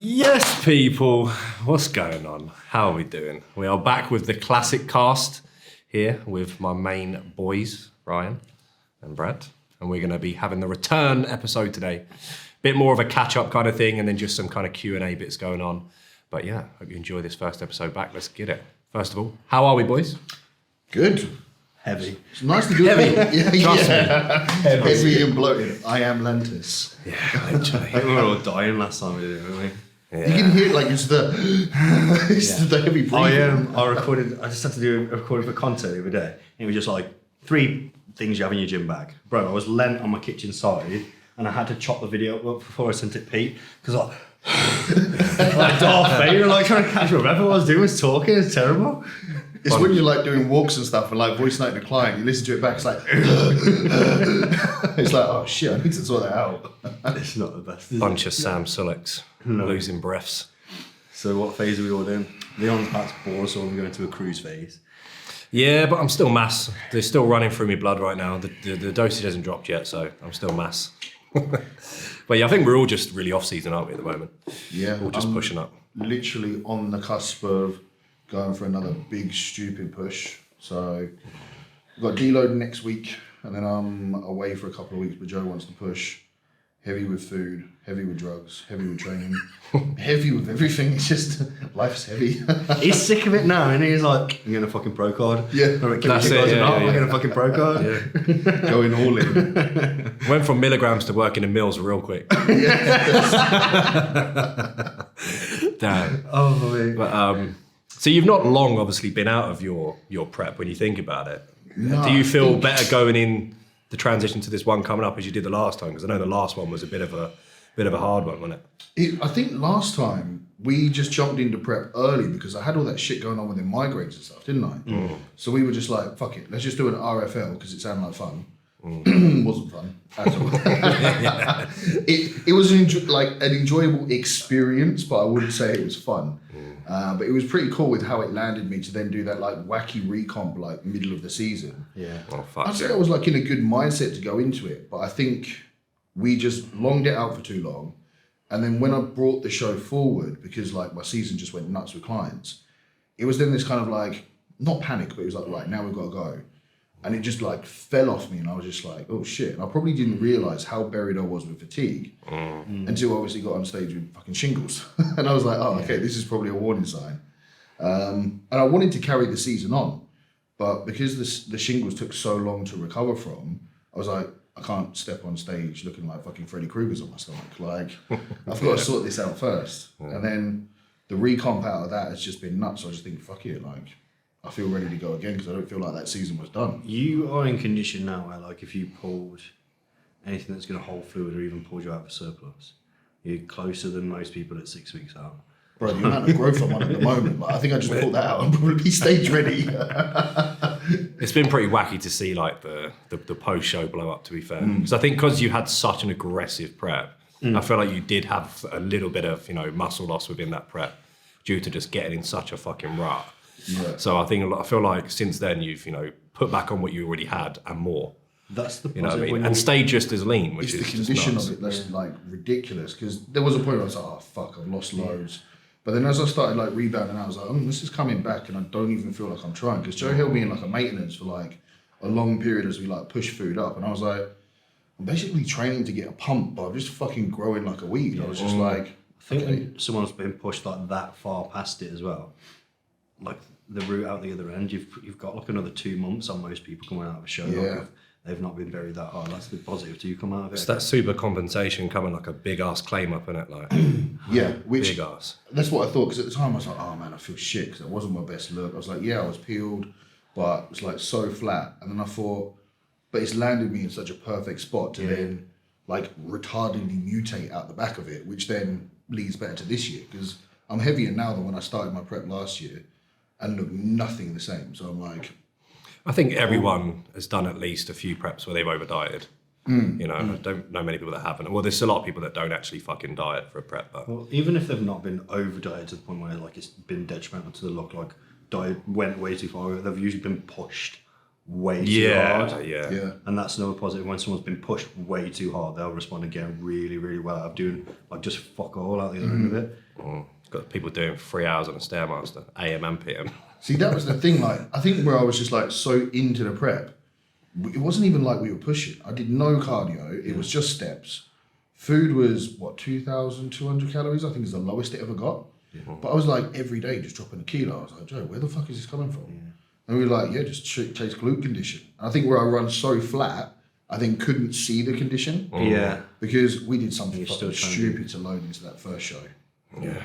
Yes, people, what's going on? How are we doing? We are back with the classic cast here with my main boys, Ryan and Brad, and we're going to be having the return episode today. Bit more of a catch-up kind of thing, and then just some kind of Q&A bits going on. But yeah, hope you enjoy this first episode back. Let's get it. First of all, how are we, boys? Good. Heavy. It's nice to do it. Trust me. Heavy and bloated. I am Lentis. Yeah, literally. I think we were all dying last time we did it, weren't we? Yeah. You can hear it like it's the the heavy breathing. I just had to do a recording for content the other day. And it was just like 3 things you have in your gym bag. Bro, I was lent on my kitchen side and I had to chop the video up before I sent it Pete. Because like Darth Vader, like trying to catch my breath. What I was doing was talking. It's terrible. It's when you're like doing walks and stuff and like voice noting a client, you listen to it back, it's like it's like, oh shit, I need to sort that out. It's not the best. Bunch of Sam Suleks losing breaths. So what phase are we all in? Leon's about to bore us all and go into a cruise phase. Yeah, but I'm still mass. They're still running through my blood right now. The dosage hasn't dropped yet, so I'm still mass. But yeah, I think we're all just really off-season, aren't we, at the moment? Yeah. We're just pushing up. Literally on the cusp of going for another big, stupid push. So we've got deload next week, and then I'm away for a couple of weeks, but Joe wants to push heavy with food, heavy with drugs, heavy with training, heavy with everything. It's just, life's heavy. He's sick of it now, and he's like, I'm getting a fucking pro card. Yeah. That's it, yeah. I'm getting a fucking pro card. Yeah. Going all in. Went from milligrams to working in mils real quick. Damn. Oh, my. But, so you've not long obviously been out of your prep when you think about it. No, Do you feel better going in the transition to this one coming up as you did the last time? Because I know the last one was a bit of a hard one, wasn't it? I think last time we just jumped into prep early because I had all that shit going on with the migraines and stuff, didn't I? So we were just like, fuck it, let's just do an RFL because it sounded like fun. Wasn't fun at all. It was an enjoyable experience, but I wouldn't say it was fun. But it was pretty cool with how it landed me to then do that like wacky recomp like middle of the season. Yeah. Oh, fuck. I'd say I was like in a good mindset to go into it, but I think we just longed it out for too long. And then when I brought the show forward, because like my season just went nuts with clients, it was then this kind of like, not panic, but it was like, right, now we've got to go. And it just like fell off me and I was just like, oh shit. And I probably didn't realize how buried I was with fatigue until I obviously got on stage with fucking shingles. And I was like, oh, okay, this is probably a warning sign. And I wanted to carry the season on, but because the shingles took so long to recover from, I was like, I can't step on stage looking like fucking Freddy Krueger's on my stomach. Like, I've got to sort this out first. And then the recomp out of that has just been nuts. So I just think, fuck it, like, I feel ready to go again because I don't feel like that season was done. You are in condition now where, like, if you pulled anything that's going to hold fluid or even pulled you out for surplus, you're closer than most people at 6 weeks out. Bro, the amount of growth I'm on at the moment, like, I think I just pulled that out. I'm probably stage ready. It's been pretty wacky to see like the post-show blow up, to be fair. Because I think because you had such an aggressive prep, I feel like you did have a little bit of, muscle loss within that prep due to just getting in such a fucking rut. Yeah. So I feel like since then you've put back on what you already had and more. That's the you know what I mean, and stayed just as lean, which it's is the condition just of it that's like ridiculous. Because there was a point where I was like, oh fuck, I've lost loads. But then as I started like rebounding, I was like, this is coming back, and I don't even feel like I'm trying. Because Joe held me in like a maintenance for like a long period as we like push food up, and I was like, I'm basically training to get a pump, but I'm just fucking growing like a weed. I was just like, I think when someone's been pushed like that far past it as well, like the route out the other end, you've got like another 2 months on most people coming out of a show. Yeah. Like they've not been very that hard. That's the positive. Do you come out of it? It's that super compensation coming like a big ass claim up in it, like yeah, which big ass. that's what I thought. Because at the time I was like, oh man, I feel shit because it wasn't my best look. I was like, yeah, I was peeled, but it was like so flat. And then I thought, but it's landed me in such a perfect spot to then like retardedly mutate out the back of it, which then leads better to this year because I'm heavier now than when I started my prep last year and look nothing the same. So I'm like, I think everyone has done at least a few preps where they've over dieted. I don't know many people that haven't. Well, there's a lot of people that don't actually fucking diet for a prep, but Well, even if they've not been over dieted to the point where like it's been detrimental to the look, like diet went way too far, they've usually been pushed way too hard. Yeah. And that's another positive. When someone's been pushed way too hard, they'll respond again really, really well out of doing like just fuck all out the other end of it. Got people doing 3 hours on a Stairmaster, AM and PM. See, that was the thing. Like, I think where I was just like so into the prep, it wasn't even like we were pushing. I did no cardio. It was just steps. Food was what 2,200 calories. I think is the lowest it ever got. But I was like every day just dropping a kilo. I was like, Joe, where the fuck is this coming from? And we were like, yeah, just chase glute condition. And I think where I run so flat, I then couldn't see the condition. Yeah. Because we did something fucking stupid to load into that first show. Yeah.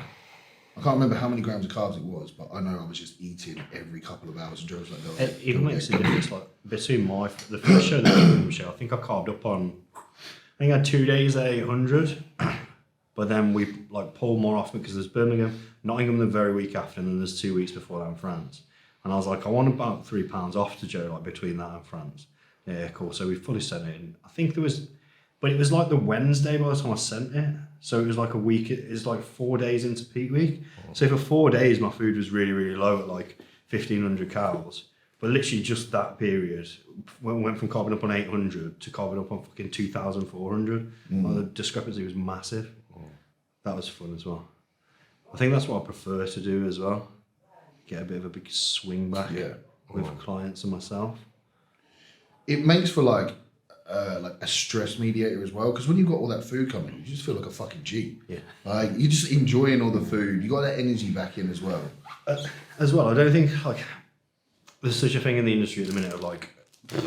I can't remember how many grams of carbs it was, but I know I was just eating every couple of hours. And Joe was like, no, It even makes a difference. Like between the first show and the Birmingham show, I think I carved up on. I think I had 2 days at 800, but then we like pulled more often because there's Birmingham, Nottingham the very week after, and then there's 2 weeks before that in France. And I was like, I want about 3 pounds off to Joe, like between that and France. Yeah, cool. So we fully sent it in. I think there was, but it was like the Wednesday by the time I sent it. So it was like a week, it's like 4 days into peak week. So for 4 days, my food was really, really low at like 1,500 calories. But literally just that period, when we went from carving up on 800 to carving up on fucking 2,400, like the discrepancy was massive. That was fun as well. I think that's what I prefer to do as well. Get a bit of a big swing back with clients and myself. It makes for like a stress mediator as well, because when you've got all that food coming, you just feel like a fucking G. Yeah. Like you're just enjoying all the food. You got that energy back in as well. As well, I don't think like there's such a thing in the industry at the minute of like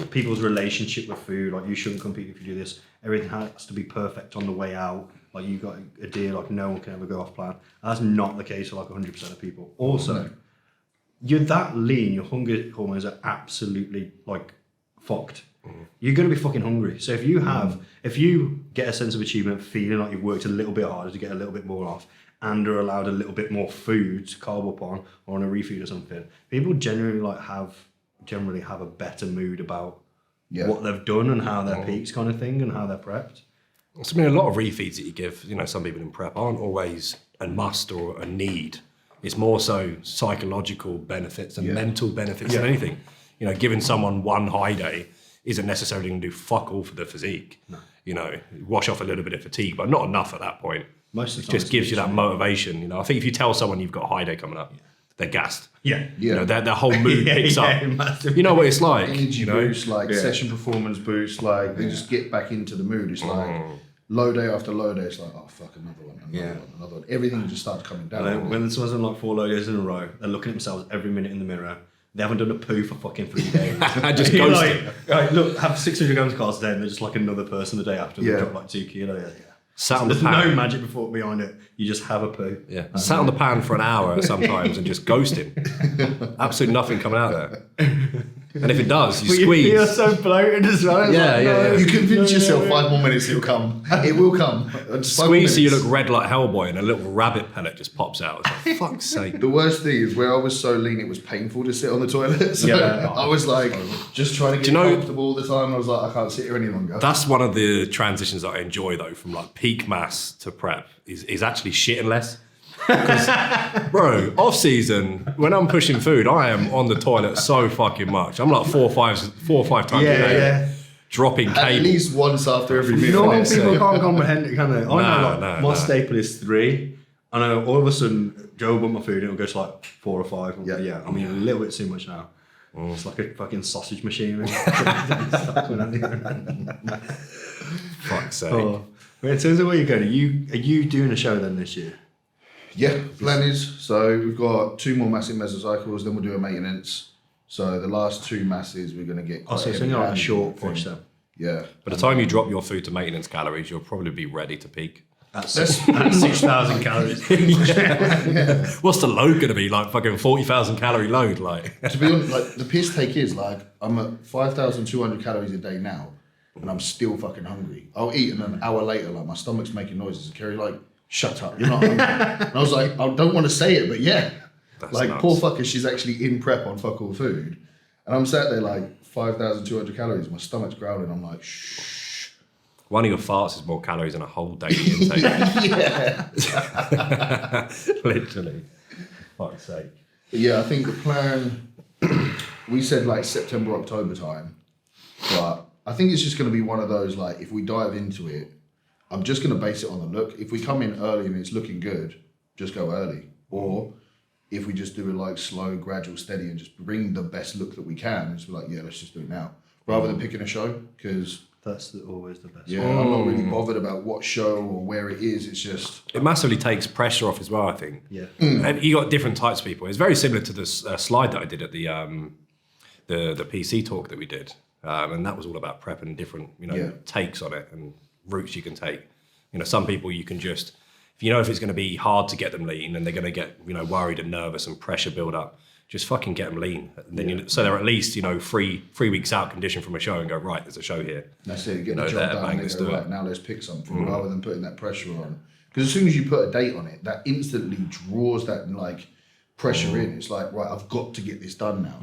people's relationship with food. Like you shouldn't compete if you do this. Everything has to be perfect on the way out. Like you got a deal, like no one can ever go off plan. And that's not the case for like 100% of people. Also, you're that lean, your hunger hormones are absolutely like fucked. You're going to be fucking hungry. So if you get a sense of achievement, feeling like you've worked a little bit harder to get a little bit more off, and are allowed a little bit more food to carb up on, or on a refeed or something, people generally have a better mood about what they've done and how their peaks kind of thing and how they're prepped. So, I mean, a lot of refeeds that you give, some people in prep aren't always a must or a need. It's more so psychological benefits and mental benefits than anything. Giving someone one high day isn't necessarily going to do fuck all for the physique. No. Wash off a little bit of fatigue, but not enough at that point. Most of the time, it just gives you that motivation. I think if you tell someone you've got a high day coming up, they're gassed. Their whole mood picks up. You know what it's like. Energy boost, session performance boost, they just get back into the mood. It's like low day after low day. It's like, oh fuck, another one. Everything just starts coming down. When someone's on like 4 low days in a row, they're looking at themselves every minute in the mirror. They haven't done a poo for fucking 3 days. Just ghosting. Look, have 600 grams of carbs today, and they're just like another person the day after. They drop like 2 kilos. Sat on the There's pan. no magic behind it. You just have a poo. Yeah. Sat on the pan for an hour sometimes and just ghosting. Absolutely nothing coming out there. And if it does, you squeeze. You feel so bloated as well. You convince yourself 5 more minutes it'll come. It will come. Squeeze so you look red like Hellboy and a little rabbit pellet just pops out. It's like, fuck's sake. The worst thing is where I was so lean it was painful to sit on the toilet. So I was like just trying to get comfortable all the time. I was like, I can't sit here any longer. That's one of the transitions that I enjoy though, from like peak mass to prep, is actually shitting less. Because, bro, off season, when I'm pushing food, I am on the toilet so fucking much. I'm like 4 or 5 times a day, dropping cable. At least once after every meal. Normal people can't comprehend it, can they? I know, my staple is 3. I know all of a sudden, Joe will bump my food and it'll go to like 4 or 5. I mean, a little bit too much now. It's like a fucking sausage machine. Fuck's sake. But in terms of where you're going, are you doing a show then this year? Yeah, plan is. So we've got 2 more massive mesocycles, then we'll do a maintenance. So the last 2 masses we're going to get. So it's only like a short push then. Yeah. By the time you drop your food to maintenance calories, you'll probably be ready to peak. At 6,000 calories. What's the load going to be? Like fucking 40,000 calorie load? Like. To be honest, like the piss take is like I'm at 5,200 calories a day now, and I'm still fucking hungry. I'll eat and an hour later, like my stomach's making noises. And Kerry like, shut up, you're not hungry. And I was like, I don't want to say it, but That's like nuts. poor fucker, she's actually in prep on fuck all food, and I'm sat there like 5,200 calories. My stomach's growling. I'm like, shh. One of your farts is more calories than a whole daily intake. Literally. Fuck's sake. But yeah, I think the plan, we said like September, October time, but I think it's just going to be one of those, like, if we dive into it, I'm just going to base it on the look. If we come in early and it's looking good, just go early. Or if we just do it like slow, gradual, steady, and just bring the best look that we can, and just be like, yeah, let's just do it now, rather than picking a show, because that's always the best. Yeah, I'm not really bothered about what show or where it is. It's just it massively takes pressure off as well, I think. Yeah, and you got different types of people. It's very similar to this slide that I did at the PC talk that we did, and that was all about prep and different takes on it and routes you can take. Some people you can just, if it's going to be hard to get them lean and they're going to get worried and nervous and pressure build up, just fucking get them lean. And then so they're at least 3 weeks out conditioned from a show and go, right, there's a show here. That's it. Get the job done. And they go, right, now let's pick something, rather than putting that pressure on. Because as soon as you put a date on it, that instantly draws that like pressure in. It's like, right, I've got to get this done now.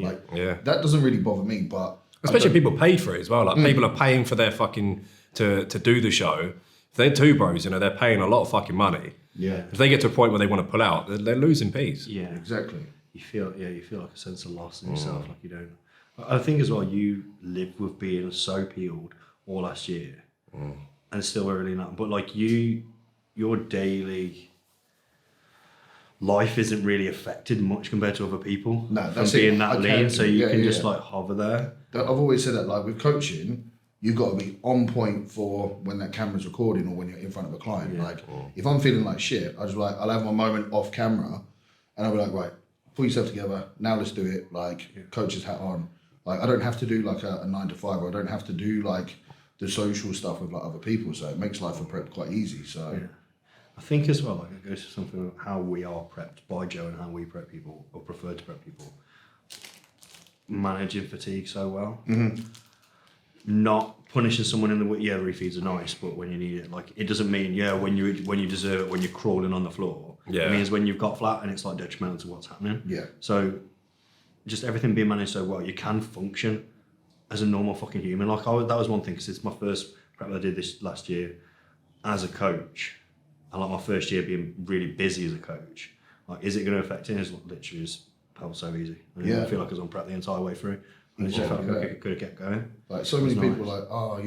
That doesn't really bother me, but especially people paid for it as well. Like people are paying for their fucking to do the show. If they're two bros, they're paying a lot of fucking money. Yeah. If they get to a point where they want to pull out, they're losing peas. Yeah, exactly. You feel like a sense of loss in yourself, like you don't. I think as well, you lived with being so peeled all last year, and still really not. But like your daily life isn't really affected much compared to other people. No, that's from being it. that lean, so you can just like hover there. I've always said that, like with coaching, you've got to be on point for when that camera's recording or when you're in front of a client. Like, if I'm feeling like shit, I'll have my moment off camera, and I'll be like, right, pull yourself together. Now let's do it. Like, coach's hat on. Like, I don't have to do like a 9 to 5, or I don't have to do like the social stuff with like other people. So it makes life for prep quite easy. So I think as well, like it goes to something of how we are prepped by Joe and how we prep people or prefer to prep people. Managing fatigue so well. Not punishing someone in the refeeds are nice, but when you need it, like it doesn't mean when you deserve it when you're crawling on the floor. It means when you've got flat and it's like detrimental to what's happening. So just everything being managed so well, you can function as a normal fucking human. Like that was one thing, because it's my first prep I did this last year as a coach, and like my first year being really busy as a coach. Like, is it going to affect it? It's literally just felt so easy. I feel like I was on prep the entire way through. And it just felt like it could have kept going. Like so many people are like, oh,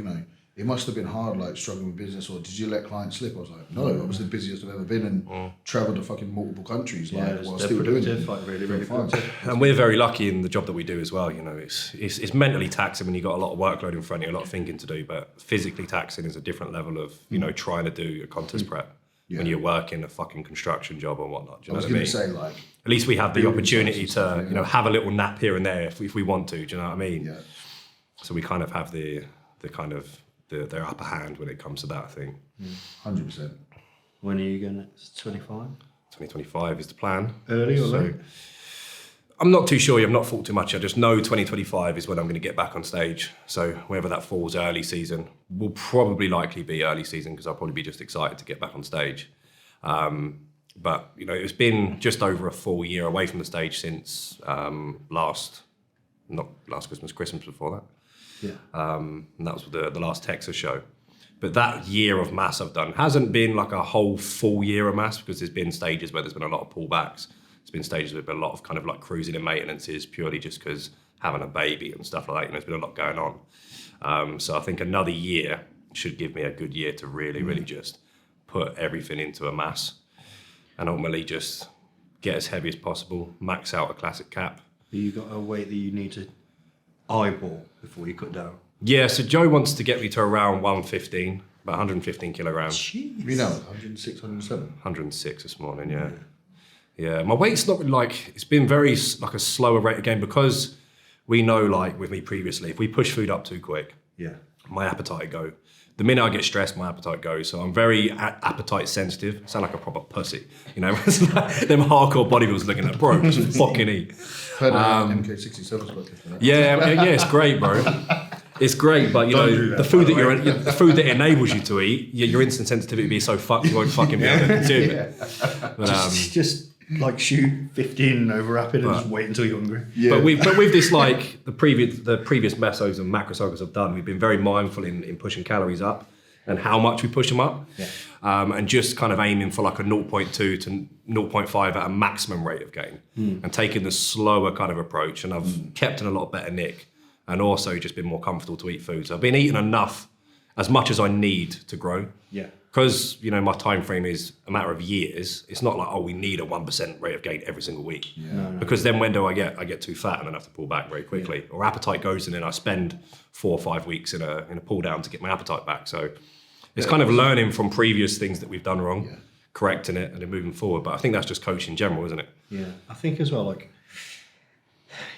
it must have been hard, like struggling with business, or did you let clients slip? I was like, no, I was the busiest I've ever been and travelled to fucking multiple countries, while still doing it. Like really, really productive. And we're very lucky in the job that we do as well. It's mentally taxing when you've got a lot of workload in front of you, a lot of thinking to do, but physically taxing is a different level of, trying to do a contest prep. When you're working a fucking construction job or whatnot. Do you know what I mean? Say, like, at least we have the opportunity to, have a little nap here and there if we want to. Do you know what I mean? Yeah. So we kind of have the kind of their upper hand when it comes to that, I think. 100%. When are you going next? 25? 2025 is the plan. Early or late? I'm not too sure. I've not thought too much. I just know 2025 is when I'm going to get back on stage. So whether that falls early season, will probably likely be early season, because I'll probably be just excited to get back on stage. But it's been just over a full year away from the stage since not last Christmas before that. And that was the last Texas show. But that year of mass I've done hasn't been like a whole full year of mass, because there's been stages where there's been a lot of pullbacks. It's been stages with a lot of kind of like cruising and maintenances, purely just because having a baby and stuff like that, there's been a lot going on. So I think another year should give me a good year to really, really just put everything into a mass and ultimately just get as heavy as possible, max out a classic cap. You got a weight that you need to eyeball before you cut down? Yeah, so Joe wants to get me to around 115, about 115 kilograms. Jeez. 106, 107? 106 this morning, yeah. Yeah, my weight's not like, it's been very like a slower rate of gain, because we know, like with me previously, if we push food up too quick, my appetite go. The minute I get stressed, my appetite goes. So I'm very appetite sensitive. I sound like a proper pussy, It's like them hardcore bodybuilders looking at, bro, just fucking eat. Heard MK67's got different. Yeah, it's great, bro. It's great, but the food the food that enables you to eat, your instant sensitivity will be so fucked you won't fucking be able to consume it. But, just like shoot 15 over rapid and just wait until you're hungry. Yeah. But with this, like the previous mesos and macro cycles I've done, we've been very mindful in pushing calories up and how much we push them up, and just kind of aiming for like a 0.2 to 0.5 at a maximum rate of gain, and taking the slower kind of approach. And I've kept in a lot better nick, and also just been more comfortable to eat food. So I've been eating enough, as much as I need to grow. Yeah. because my time frame is a matter of years. It's not like, oh, we need a 1% rate of gain every single week. No. Because then when do I get too fat and then have to pull back very quickly, or appetite goes and then I spend 4 or 5 weeks in a pull down to get my appetite back. So it's kind of learning from previous things that we've done wrong, correcting it, and then moving forward. But I think that's just coaching in general, isn't it? Yeah, I think as well, like,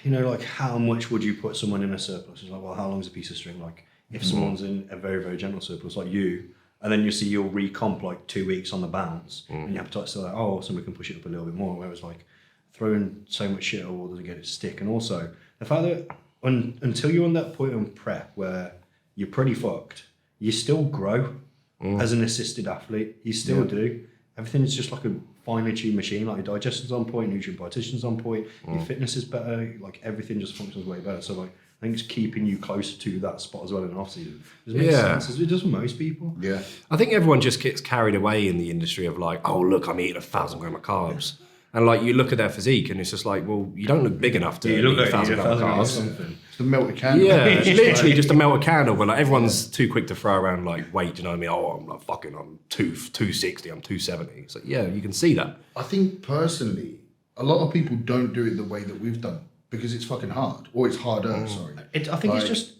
like how much would you put someone in a surplus? It's like, well, how long is a piece of string? Like, if someone's in a very, very gentle surplus like you, and then you see you'll recomp like 2 weeks on the bounce, and your appetite's still like, oh, somebody can push it up a little bit more. Whereas like throwing so much shit at water to get it to stick, and also the fact that until you're on that point on prep where you're pretty fucked, you still grow as an assisted athlete. You still do. Everything is just like a finely tuned machine. Like your digestion's on point, nutrient partition's on point, your fitness is better. Like everything just functions way better. So like, I think it's keeping you closer to that spot as well in off season. Does it make sense? As it does for most people. Yeah. I think everyone just gets carried away in the industry of like, oh, look, I'm eating 1,000 grams of carbs. And like, you look at their physique and it's just like, well, you don't look big enough to eat 1,000 grams of carbs. It's the melted candle. Yeah, it's literally just a melted candle, but like everyone's too quick to throw around like weight, you know what I mean? Oh, I'm like fucking, I'm 260, I'm 270. It's like, yeah, you can see that. I think personally, a lot of people don't do it the way that we've done because it's fucking hard, or it's harder, sorry. I think it's just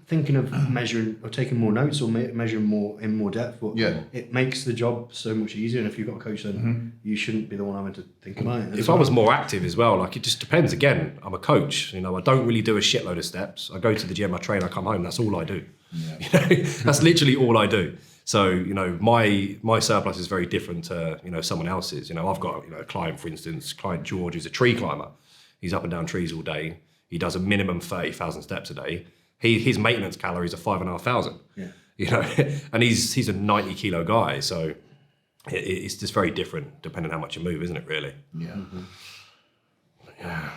thinking of measuring or taking more notes or measuring more in more depth, but it makes the job so much easier. And if you've got a coach, then you shouldn't be the one having to think about it. If I was more active as well, like it just depends. Again, I'm a coach. I don't really do a shitload of steps. I go to the gym, I train, I come home. That's all I do. That's literally all I do. So my surplus is very different to someone else's. I've got a client, for instance, client George, who's a tree climber. He's up and down trees all day. He does a minimum 30,000 steps a day. His maintenance calories are 5,500. And he's a 90 kilo guy, so it's just very different depending on how much you move, isn't it? Really? Yeah. Yeah.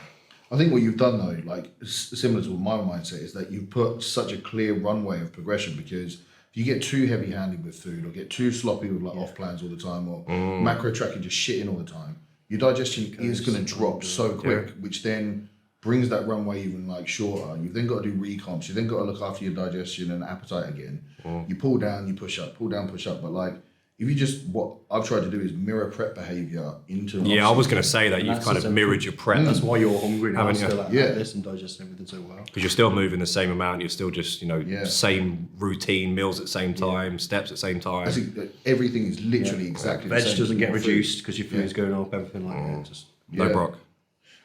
I think what you've done though, like similar to my mindset, is that you've put such a clear runway of progression. Because if you get too heavy-handed with food, or get too sloppy with like off plans all the time, or macro tracking just shitting all the time, your digestion is going to drop so quick, which then brings that runway even like shorter. You've then got to do recomps. You then got to look after your digestion and appetite again. You pull down, you push up, pull down, push up. But like, if you just, what I've tried to do is mirror prep behavior into. I was going to say that you've kind of mirrored your prep. That's why you're hungry now. Still at this and digesting everything so well. Because you're still moving the same amount. You're still just same routine, meals at the same time, steps at the same time. I think that everything is literally exactly the same. Veg doesn't get reduced because your food's going up. Everything like that. Just no brock.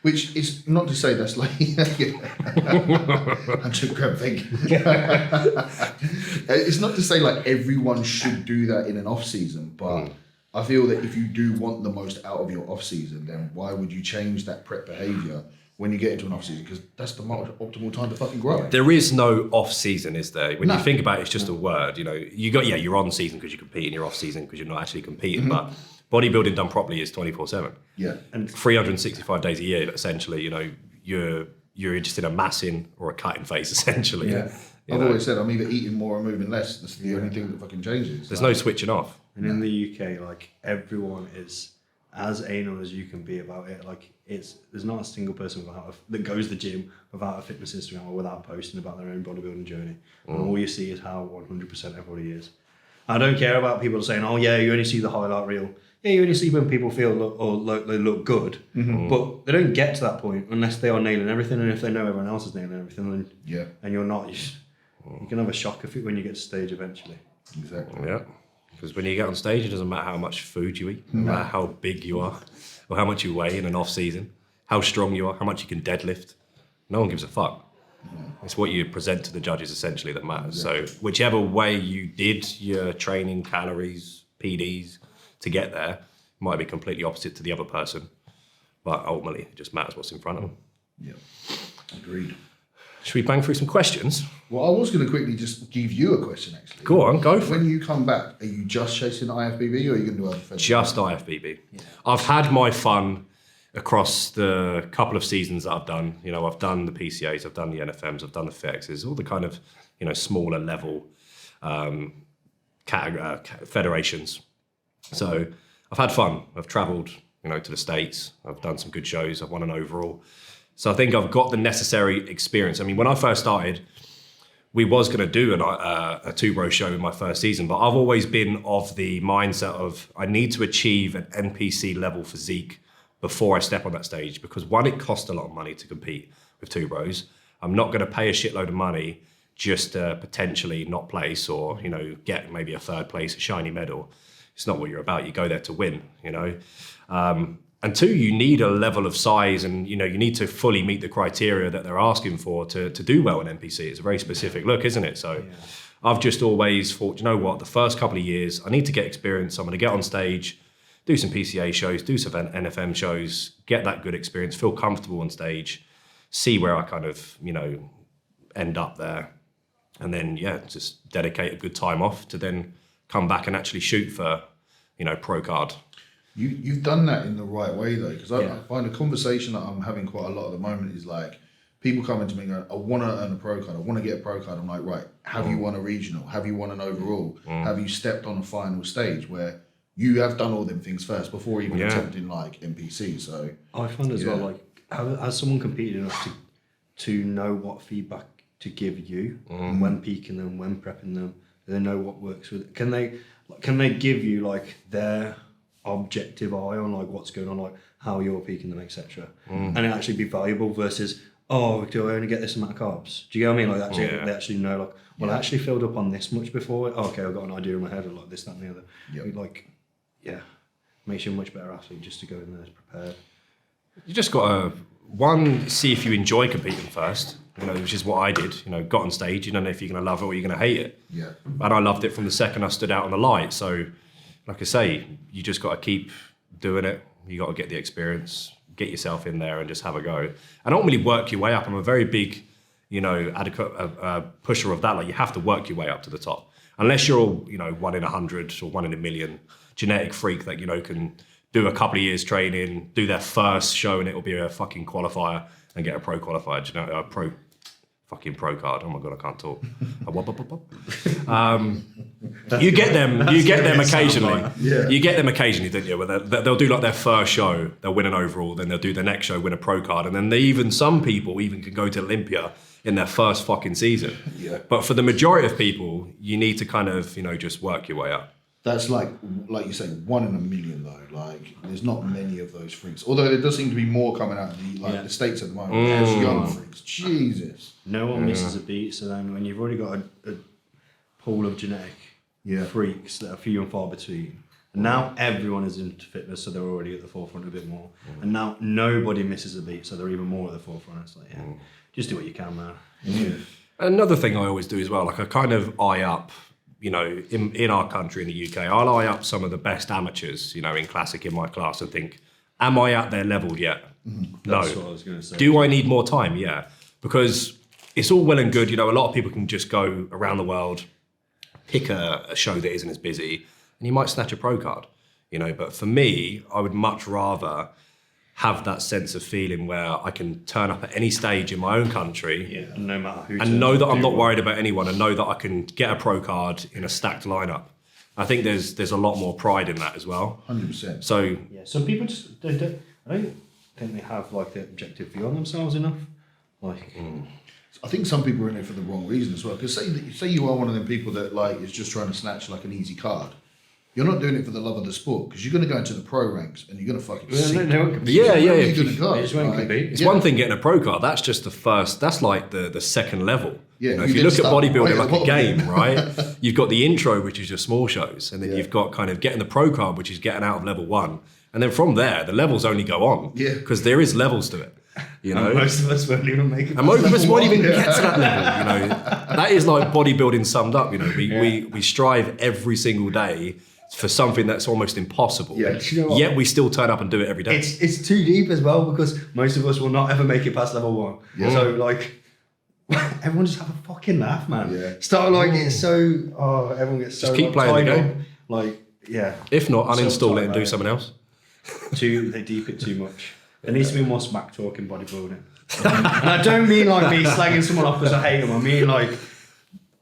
Which is not to say that's like I took grab veg. It's not to say like everyone should do that in an off season, but I feel that if you do want the most out of your off season, then why would you change that prep behavior when you get into an off season? Because that's the optimal time to fucking grow. There is no off season, is there? When you think about it, it's just a word. You're on season because you compete, and you're off season because you're not actually competing, but bodybuilding done properly is 24/7. Yeah. And 365 days a year, essentially, you're just in a massing or a cutting phase, essentially. Yeah. I've always said I'm either eating more or moving less. That's the only thing that fucking changes. There's no switching off. And in the UK, like, everyone is as anal as you can be about it. Like, there's not a single person that goes to the gym without a fitness Instagram or without posting about their own bodybuilding journey. And all you see is how 100% everybody is. I don't care about people saying, oh yeah, you only see the highlight reel. Yeah, you only see when people feel they look good, but they don't get to that point unless they are nailing everything. And if they know everyone else is nailing everything, then and you're not, you can have a shock of it when you get to stage eventually. Exactly. Yeah, because when you get on stage, it doesn't matter how much food you eat, no matter how big you are, or how much you weigh in an off season, how strong you are, how much you can deadlift. No one gives a fuck. It's what you present to the judges essentially that matters. Exactly. So whichever way you did your training, calories, PDs to get there might be completely opposite to the other person, but ultimately it just matters what's in front of them. Yeah, agreed. Should we bang through some questions? Well, I was going to quickly just give you a question actually. Go on, go for it. When you come back, are you just chasing IFBB or are you going to do other things? Just IFBB. Yeah. I've had my fun across the couple of seasons that I've done. I've done the PCAs, I've done the NFMs, I've done the FXs, all the kind of, smaller level federations. So I've had fun. I've traveled, to the States. I've done some good shows. I've won an overall. So I think I've got the necessary experience. I mean, when I first started, we was going to do a 2 bro show in my first season, but I've always been of the mindset of I need to achieve an NPC level physique before I step on that stage, because one, it costs a lot of money to compete with 2 bros. I'm not going to pay a shitload of money just to potentially not place or, you know, get maybe a 3rd place, a shiny medal. It's not what you're about. You go there to win, you know. And 2, you need a level of size, and you know you need to fully meet the criteria that they're asking for to do well in NPC. It's a very specific look, isn't it? So I've just always thought, you know what, the first couple of years, I need to get experience. I'm going to get on stage, do some PCA shows, do some NFM shows, get that good experience, feel comfortable on stage, see where I kind of, you know, end up there. And then, yeah, just dedicate a good time off to then come back and actually shoot for, you know, pro card. You've done that in the right way though, because I find a conversation that I'm having quite a lot at the moment is like people coming to me going, I want to earn a pro card, I want to get a pro card. I'm like, right, have you won a regional? Have you won an overall? Have you stepped on a final stage where you have done all them things first before even attempting like NPC? So I find as well, like, has someone competed enough to know what feedback to give you when peaking them, when prepping them? Do they know what works with it? Can they give you like their objective eye on like what's going on, like how you're peaking them, etc., and it actually be valuable versus, oh, do I only get this amount of carbs? Do you get what I mean? Like actually, they actually know, like, well, I actually filled up on this much before. Oh, okay, I've got an idea in my head of like this, that, and the other. Like, makes you a much better athlete just to go in there as prepared. You just got to see if you enjoy competing first, you know, which is what I did. You know, got on stage, you don't know if you're going to love it or you're going to hate it. Yeah. And I loved it from the second I stood out on the light. So, like I say, you just got to keep doing it. You got to get the experience, get yourself in there and just have a go. And ultimately work your way up. I'm a very big, you know, pusher of that. Like, you have to work your way up to the top. Unless you're, you know, 1 in 100 or 1 in a million genetic freak that, you know, can do a couple of years training, do their first show and it'll be a fucking qualifier and get a pro qualified, you know, a pro card. Oh my God, I can't talk. You get them occasionally. You get them occasionally, don't you? Where they'll do like their first show, they'll win an overall, then they'll do their next show, win a pro card, and then some people even can go to Olympia in their first fucking season. Yeah. But for the majority of people, you need to kind of, you know, just work your way up. That's like you say, 1 in a million though. Like, there's not many of those freaks. Although there does seem to be more coming out of the States at the moment. There's young freaks. Jesus. No one misses a beat. So then when you've already got a pool of genetic freaks that are few and far between, and now everyone is into fitness, so they're already at the forefront a bit more. And now nobody misses a beat, so they're even more at the forefront. It's like, just do what you can, man. Another thing I always do as well, like I kind of eye up, you know, in our country, in the UK, I'll eye up some of the best amateurs, you know, in Classic in my class and think, am I at their level yet? No. That's what I was going to say. Do I need more time? Yeah. Because it's all well and good, you know, a lot of people can just go around the world, pick a show that isn't as busy, and you might snatch a pro card, you know, but for me, I would much rather have that sense of feeling where I can turn up at any stage in my own country, no matter who, and know that I'm not worried about anyone, and know that I can get a pro card in a stacked lineup. I think there's a lot more pride in that as well. 100%. So some people just I don't think they have like the objective view on themselves enough. Like, I think some people are in it for the wrong reason as well. Because say you are one of them people that like is just trying to snatch like an easy card. You're not doing it for the love of the sport, because you're going to go into the pro ranks and you're going to fucking sink. They won't compete. Yeah. They won't compete. It's one thing getting a pro card. That's just the first. That's like the second level. Yeah. You know, if you look at bodybuilding like a game, right? You've got the intro, which is your small shows, and then you've got kind of getting the pro card, which is getting out of level 1, and then from there the levels only go on. Yeah. Because there is levels to it. You know, and most of us won't even make it. And most of us won't even get to that level. You know, that is like bodybuilding summed up. You know, we strive every single day for something that's almost impossible. Yeah, you know what? Yet we still turn up and do it every day. It's too deep as well, because most of us will not ever make it past level 1. Yeah. So like, everyone just have a fucking laugh, man. Yeah. Start like it's so. Everyone gets so. Just keep playing the game. Like, yeah. If not, uninstall it and do something else. They deep it too much. There needs to be more smack talk in bodybuilding. And I don't mean like me slagging someone off because I hate them. I mean like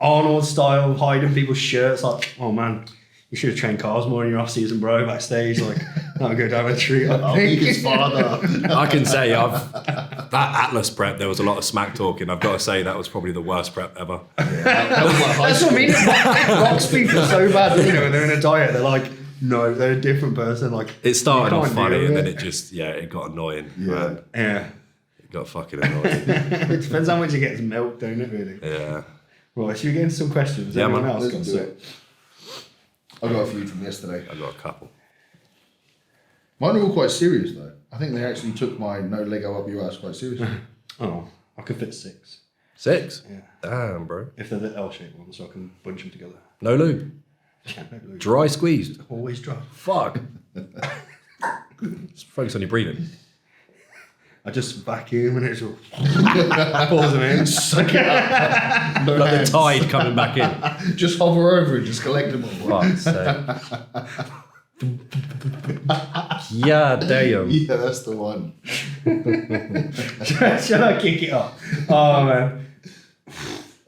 Arnold style, hiding people's shirts. Like, oh man, you should have trained cars more in your off-season, bro, backstage. Like, that'll go down a tree. I'll be his father. I can say I've That Atlas prep, there was a lot of smack talking. I've got to say that was probably the worst prep ever. That was like high That's what I mean. school. It rocks people so bad, you know, when they're in a diet, they're like, no, they're a different person. Like It started you off can't funny deal and with then it just, it got annoying. Yeah. Man. Yeah. It got fucking annoying. It depends how much it gets milk, don't it, really? Yeah. Right, should we get into some questions? Yeah, Anyone man. else Let's got do some? it. I got a few from yesterday. I got a couple. Mine are all quite serious though. I think they actually took my no Lego up your ass quite seriously. Oh, I could fit 6. 6? Yeah. Damn, bro. If they're the L-shaped ones, so I can bunch them together. No lube. Yeah, no glue. Dry squeezed. Always dry. Fuck. Just focus on your breathing. I just vacuum and it's all pulls them in. Suck it up. No Like hands. the tide coming back in. Just hover over and just collect them all. Fuck's sake. Yeah, damn. Yeah, that's the one. Shall I kick it off? Oh man.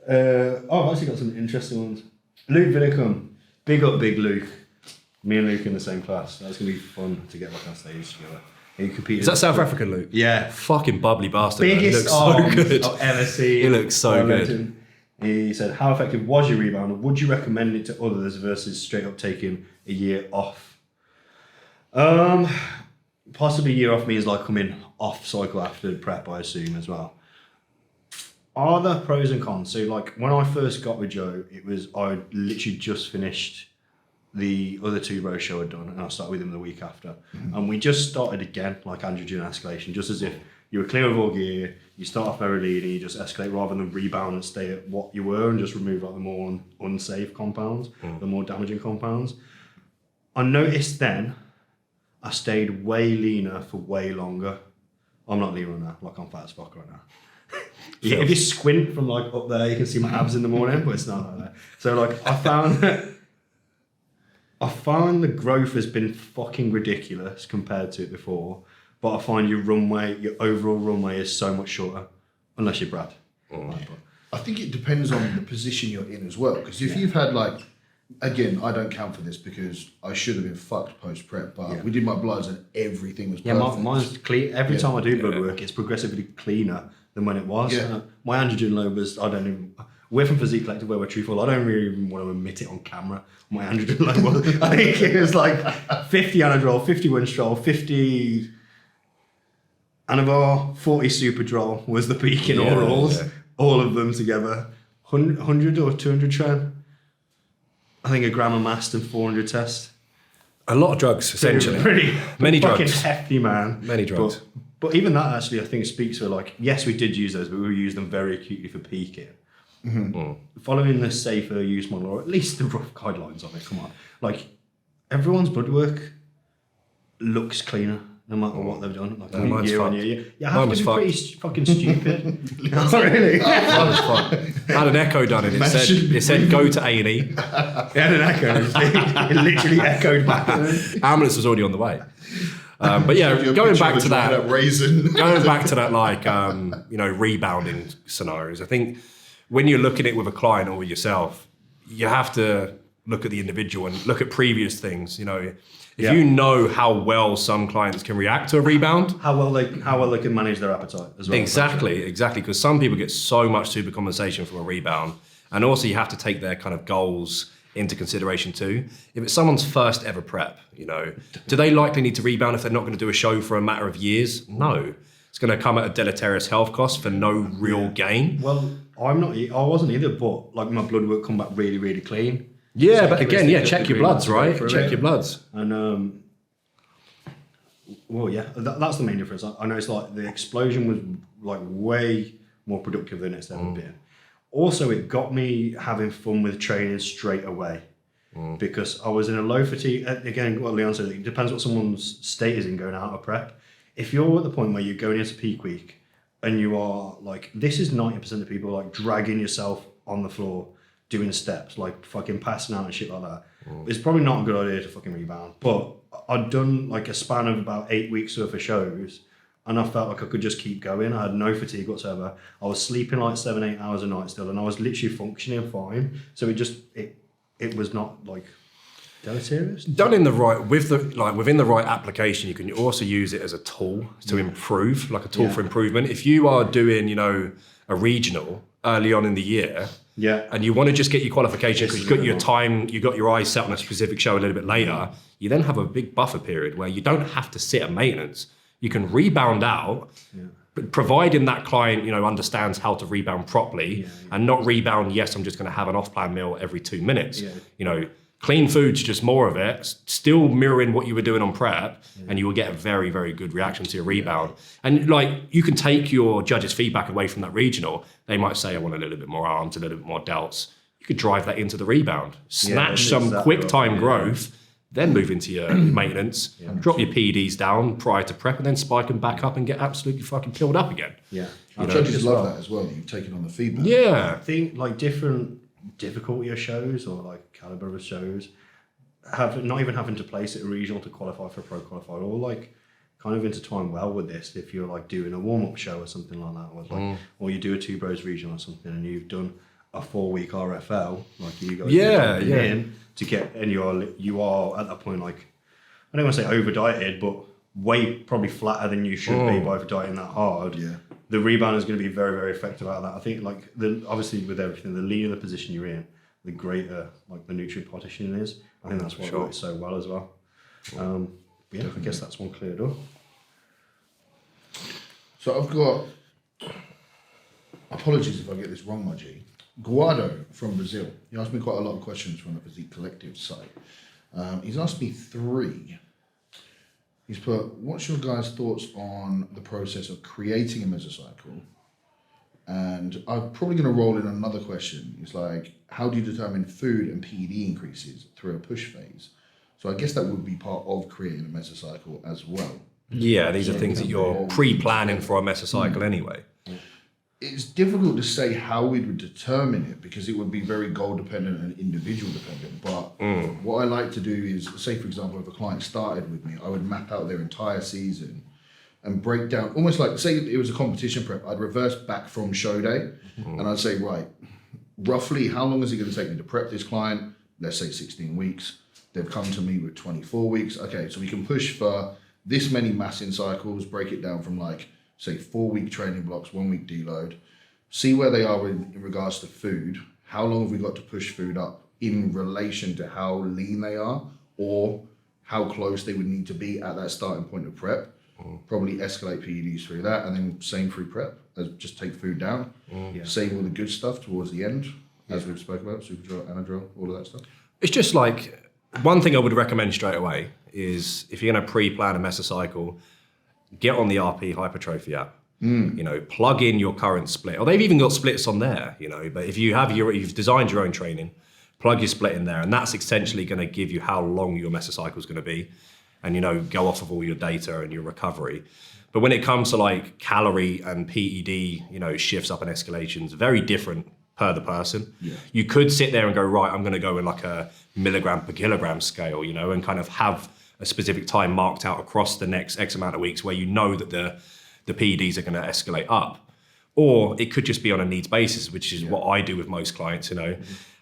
I've actually got some interesting ones. Luke Vinicum. Big up Big Luke. Me and Luke in the same class. That's gonna be fun to get back on stage together. He competed. Is that South African Luke? Yeah. Fucking bubbly bastard. Man. He Biggest looks so arms good. I've ever seen. He looks so I good. imagine. He said, how effective was your rebound and would you recommend it to others versus straight up taking a year off? Possibly a year off means like coming off cycle after prep, I assume, as well. Are there pros and cons? So like when I first got with Joe, I literally just finished the other 2 row show I'd done and I started with him the week after. And we just started again, like androgen escalation, just as if you were clear of all gear, you start off very lean and you just escalate rather than rebound and stay at what you were and just remove like the more unsafe compounds, the more damaging compounds. I noticed then I stayed way leaner for way longer. I'm not leaner now, like I'm fat as fuck right now. Yeah, if you squint from like up there, you can see my abs in the morning, but it's not like that. So like I found the growth has been fucking ridiculous compared to it before, but I find your overall runway is so much shorter, unless you're Brad. I think it depends on the position you're in as well. Because if you've had like, again, I don't count for this because I should have been fucked post prep, but we did my bloods and everything was perfect. Mine's clean. Every time I do blood work, it's progressively cleaner than when it was. Yeah. My androgen low was, we're from Physique Collective where we're truthful. I don't really even want to admit it on camera. My androgen low was, I think it was like 50 anadrol, 50 winstrol, 50 anavar, 40 superdrol was the peak in orals. Yeah. All of them together. 100 or 200 tren. I think a gram of mast and 400 test. A lot of drugs, essentially. Many fucking drugs. Hefty, man. Many drugs. But even that actually, I think, speaks for like, yes, we did use those, but we used them very acutely for peaking. Following the safer use model, or at least the rough guidelines of it, come on. Like, everyone's blood work looks cleaner, no matter what they've done. Like, year on year. You have to be pretty fucking stupid. Not really. Mine was fun. I had an echo done and it said go to A&E. It had an echo. It literally echoed back. Ambulance was already on the way. But yeah, going back to that like, rebounding scenarios, I think when you're looking at it with a client or with yourself, you have to look at the individual and look at previous things, If you know how well some clients can react to a rebound, how well they can manage their appetite as well. Exactly. Because some people get so much supercompensation from a rebound, and also you have to take their kind of goals into consideration too. If it's someone's first ever prep, do they likely need to rebound if they're not going to do a show for a matter of years? No. It's going to come at a deleterious health cost for no real gain. Well, I wasn't either, but like my blood work come back really, really clean. Yeah, but again, check your bloods, right? Check your bloods. And that's the main difference. I noticed like the explosion was like way more productive than it's ever been. Also, it got me having fun with training straight away because I was in a low fatigue. Again, what Leon said, it depends what someone's state is in going out of prep. If you're at the point where you're going into peak week and you are like, this is 90% of people like dragging yourself on the floor, doing steps, like fucking passing out and shit like that. It's probably not a good idea to fucking rebound. But I'd done like a span of about 8 weeks worth of shows and I felt like I could just keep going. I had no fatigue whatsoever. I was sleeping like 7-8 hours a night still and I was literally functioning fine. So it was not like Deleterious? Done in the right, within the right application, you can also use it as a tool to improve, like a tool for improvement. If you are doing, a regional early on in the year, and you want to just get your qualification because you've got your time, you got your eyes set on a specific show a little bit later, you then have a big buffer period where you don't have to sit at maintenance. You can rebound out, but providing that client, understands how to rebound properly and not rebound, yes, I'm just going to have an off-plan meal every 2 minutes. Clean food's just more of it, still mirroring what you were doing on prep, and you will get a very, very good reaction to your rebound. And you can take your judges' feedback away from that regional. They might say, I want a little bit more arms, a little bit more delts. You could drive that into the rebound, snatch some quick time growth, then move into your maintenance, drop your PEDs down prior to prep, and then spike them back up and get absolutely fucking killed up again. Judges love that as well, that you've taken on the feedback. Yeah. I think different difficulty of shows or caliber of shows have not even having to place it regional to qualify for pro qualifier, or kind of intertwine well with this. If you're doing a warm-up show or something like that, or you do a Two Bros regional or something, and you've done a 4-week RFL you guys in to get, and you are at that point I don't want to say over dieted, but way probably flatter than you should be by dieting that hard. The rebound is going to be very, very effective out of that. I think obviously with everything, the leaner the position you're in, the greater the nutrient partitioning is. I think that's what works so well as well. I guess that's one cleared up. So I've got, apologies if I get this wrong, my G. Guado from Brazil. He asked me quite a lot of questions from the Physique Collective site. He's asked me 3. He's put, what's your guys' thoughts on the process of creating a mesocycle? And I'm probably going to roll in another question. It's how do you determine food and PED increases through a push phase? So I guess that would be part of creating a mesocycle as well. Yeah, these are things that you're pre-planning for a mesocycle anyway. It's difficult to say how we would determine it because it would be very goal dependent and individual dependent. But what I like to do is, say for example, if a client started with me, I would map out their entire season and break down, almost say it was a competition prep, I'd reverse back from show day and I'd say, right, roughly how long is it going to take me to prep this client? Let's say 16 weeks. They've come to me with 24 weeks. Okay, so we can push for this many massing cycles, break it down from say 4-week training blocks, 1-week deload, see where they are in regards to food, how long have we got to push food up in relation to how lean they are or how close they would need to be at that starting point of prep. Probably escalate PEDs through that and then same through prep, just take food down, save all the good stuff towards the end, as we've spoken about, Superdrill, Anadrol, all of that stuff. It's just one thing I would recommend straight away is if you're going to pre-plan a mesocycle, get on the RP Hypertrophy app. Plug in your current split, or they've even got splits on there. But if you've designed your own training, plug your split in there, and that's essentially going to give you how long your mesocycle is going to be, and go off of all your data and your recovery. But when it comes to calorie and PED, shifts up and escalations, very different per the person. You could sit there and go, right, I'm going to go in a milligram per kilogram scale, and kind of have a specific time marked out across the next X amount of weeks where that the PEDs are going to escalate up. Or it could just be on a needs basis, which is what I do with most clients,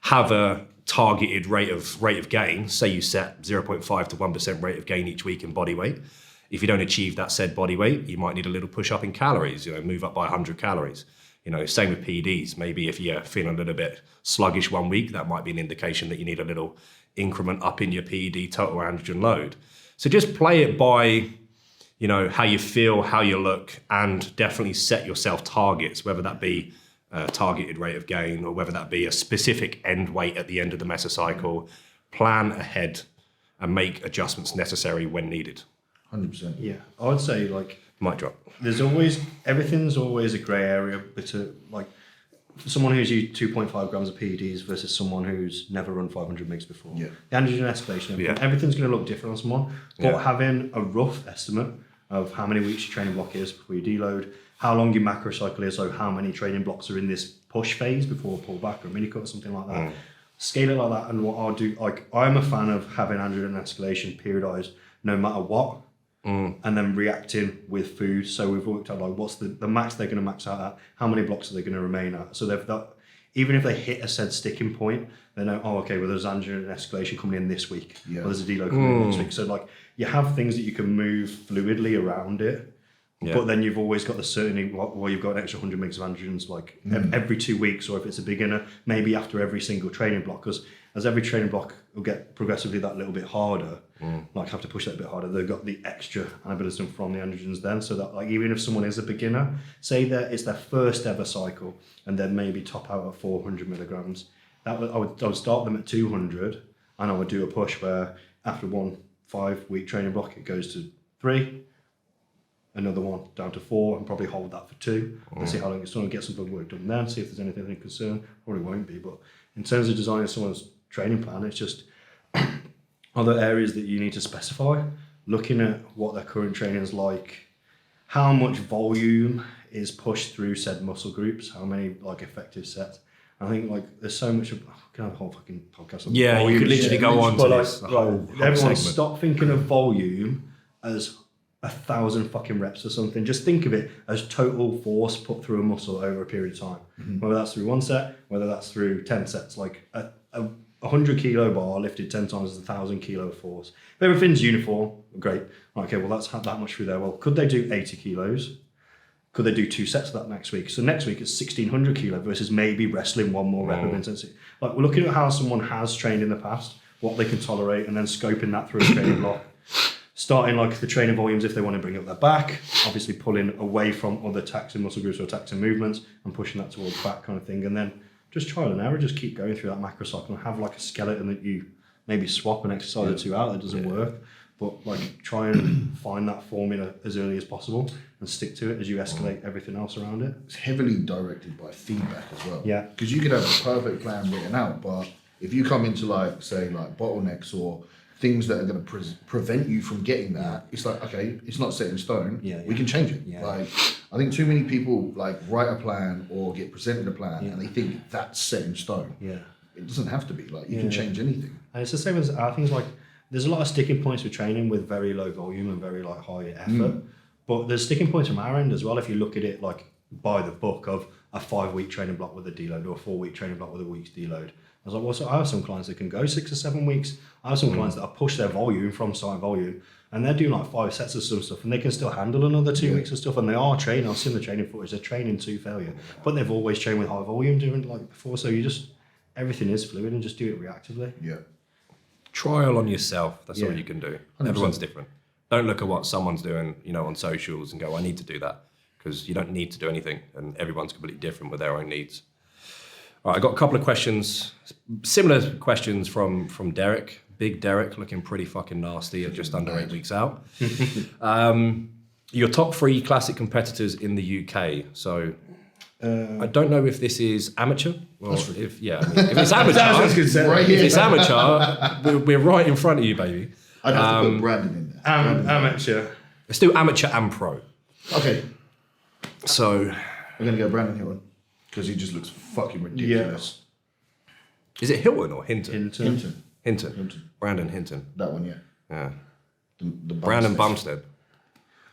have a targeted rate of gain. Say you set 0.5 to 1% rate of gain each week in body weight. If you don't achieve that said body weight, you might need a little push up in calories, move up by 100 calories. Same with PEDs. Maybe if you're feeling a little bit sluggish 1 week, that might be an indication that you need a little increment up in your PED total androgen load. So just play it by, how you feel, how you look, and definitely set yourself targets, whether that be a targeted rate of gain or whether that be a specific end weight at the end of the mesocycle. Plan ahead and make adjustments necessary when needed. 100%. Yeah, I would say Mic drop. Everything's always a grey area between for someone who's used 2.5 grams of PEDs versus someone who's never run 500 mgs before. The androgen escalation, everything's going to look different on someone. But having a rough estimate of how many weeks your training block is before you deload, how long your macro cycle is, so how many training blocks are in this push phase before a pullback or a mini cut or something like that. Scale it like that, and what I'll do, I'm a fan of having androgen escalation periodized no matter what. And then reacting with food. So we've worked out what's the max they're going to max out at, how many blocks are they going to remain at. So even if they hit a said sticking point, they know, oh, okay, well, there's androgen escalation coming in this week. Yeah. Or there's a deload coming in next week. So like you have things that you can move fluidly around it. Yeah. But then you've always got the certainty, well, you've got an extra 100 mgs of androgens like every 2 weeks, or if it's a beginner, maybe after every single training block, because as every training block will get progressively that little bit harder, like have to push that a bit harder, they've got the extra anabolism from the androgens then, so that like even if someone is a beginner, say that it's their first ever cycle, and then maybe top out at 400 milligrams, I would start them at 200, and I would do a push where after 1 5-week training block, it goes to 3, another one down to 4, and probably hold that for 2 and see how long it's going to get some blood work done then, see if there's anything of concern. Probably won't be, but in terms of designing someone's training plan, it's just other areas that you need to specify, looking at what their current training is like, how much volume is pushed through said muscle groups, how many like effective sets. I think like there's so much of, I can have a whole fucking podcast on volume. You could literally go on to this. Everyone segment. stop thinking of volume as 1,000 fucking reps or something. Just think of it as total force put through a muscle over a period of time. Whether that's through 1 set, whether that's through 10 sets. Like a 100 kilo bar lifted 10 times is 1,000 kilo of force. If everything's uniform, great. Okay, well that's had that much through there. Well, could they do 80 kilos? Could they do 2 sets of that next week? So next week it's 1,600 kilo versus maybe wrestling 1 more rep of intensity. Like we're looking at how someone has trained in the past, what they can tolerate, and then scoping that through a training block. Starting like the training volumes if they want to bring up their back, obviously pulling away from other taxing muscle groups or taxing movements and pushing that towards back kind of thing. And then just trial and error, just keep going through that macro cycle and have like a skeleton that you maybe swap an exercise or 2 out that doesn't work. But like try and find that formula as early as possible and stick to it as you escalate everything else around it. It's heavily directed by feedback as well. Yeah. Because you could have a perfect plan written out, but if you come into like, say like bottlenecks or things that are going to prevent you from getting that, it's like, okay, it's not set in stone. We can change it. Like, I think too many people like write a plan or get presented a plan and they think that's set in stone. It doesn't have to be. Like, you can change anything. And it's the same as I think like there's a lot of sticking points with training with very low volume and very like high effort. But there's sticking points from our end as well if you look at it like by the book of a 5-week training block with a deload or a 4-week training block with a week's deload. I was like, well, so I have some clients that can go 6 or 7 weeks. I have some clients that have pushed their volume from starting volume and they're doing like 5 sets of some stuff and they can still handle another 2 weeks of stuff, and they are training. I've seen the training footage, they're training to failure, but they've always trained with high volume doing like before. So you just, everything is fluid and just do it reactively. Trial on yourself. That's all you can do. 100%. Everyone's different. Don't look at what someone's doing, on socials and go, I need to do that, because you don't need to do anything, and everyone's completely different with their own needs. All right, I got a couple of questions, similar questions from Derek. Big Derek, looking pretty fucking nasty at just under 8 weeks out. Your top 3 classic competitors in the UK. So I don't know if this is amateur. Well, if it's amateur, right if it's amateur, we're right in front of you, baby. I'd have to put Brandon in there. Amateur. Let's do amateur and pro. Okay. So we're going to go Brandon Hilton because he just looks fucking ridiculous. Is it Hilton or Hinton? Hinton. Brandon Hinton. That one, yeah. The Brandon Bumstead.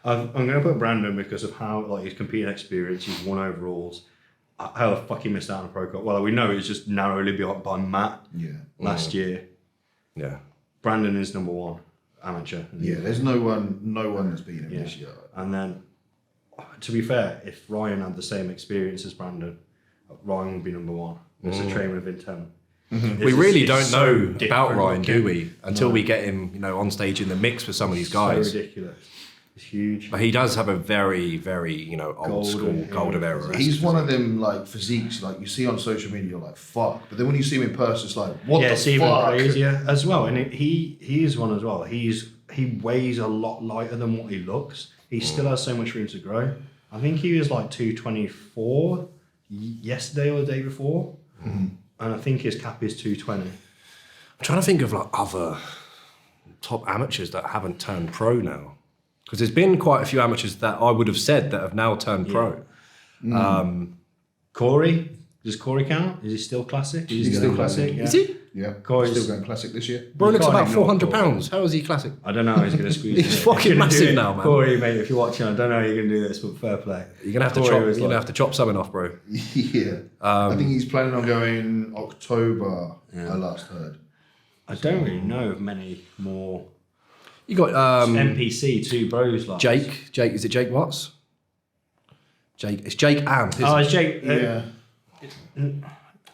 I'm going to put Brandon because of how like his competing experience, he's won overalls. How the fuck he missed out on a pro cup? Well, we know it's just narrowly beat by Matt last year. Yeah. Brandon is number 1 amateur. There's no one that's beaten him this year. And then, to be fair, if Ryan had the same experience as Brandon, Ryan would be number 1. It's a trainer with intent. We really don't know about Ryan, do we? Until we get him, on stage in the mix with some of these guys. So ridiculous. It's huge. But he does have a very, very, old school golden era. He's one of them like physiques like you see on social media, you're like fuck. But then when you see him in person, it's like what the fuck? It's even crazier as well. And he is one as well. He weighs a lot lighter than what he looks. He still has so much room to grow. I think he was like 224 yesterday or the day before. And I think his cap is 220. I'm trying to think of like other top amateurs that haven't turned pro now. Because there's been quite a few amateurs that I would have said that have now turned pro. Corey, does Corey count? Is he still classic? He's still classic. Yeah. Is he? Yeah. Corey's- Still going classic this year. Bro You looks can't about ignore £400. How is he classic? I don't know how he's going to squeeze it. He's fucking You're gonna do massive it. now, man. Corey, mate, if you're watching, I don't know how you're going to do this, but fair play. You're gonna have to Corey chop. You're was gonna like- have to chop something off, bro. Yeah. I think he's planning on going October. I last heard. I don't really know of many more. You got NPC, two bros. Like. Jake. Is it Jake Watts? Jake. It's Jake Amp. Isn't Oh, it? it's Jake. Yeah.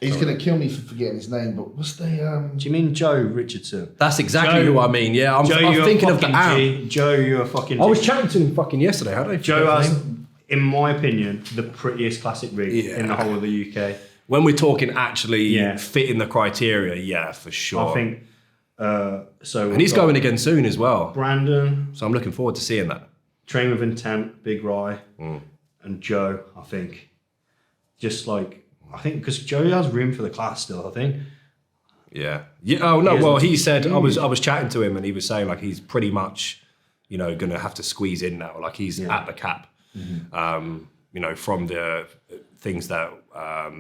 He's gonna kill me for forgetting his name, but what's the Do you mean Joe Richardson? That's exactly Joe- who I mean. Yeah, I'm you're thinking a of the fucking Amp. G. Joe, you're a fucking G. I was chatting to him fucking yesterday. How do I Joe forget his has, name? in my opinion, the prettiest classic rig in the whole of the UK. When we're talking actually Yeah. fitting the criteria, yeah, for sure. I think so. And he's going again soon as well. Brandon, So I'm looking forward to seeing that. Train with Intent, Big Rye, and Joe. I think, just like I think because Joe has room for the class still. I think. Yeah. Yeah. Oh no. He Well, isn't he said I was chatting to him, and he was saying like he's pretty much, going to have to squeeze in now. Like he's at the cap. From the things that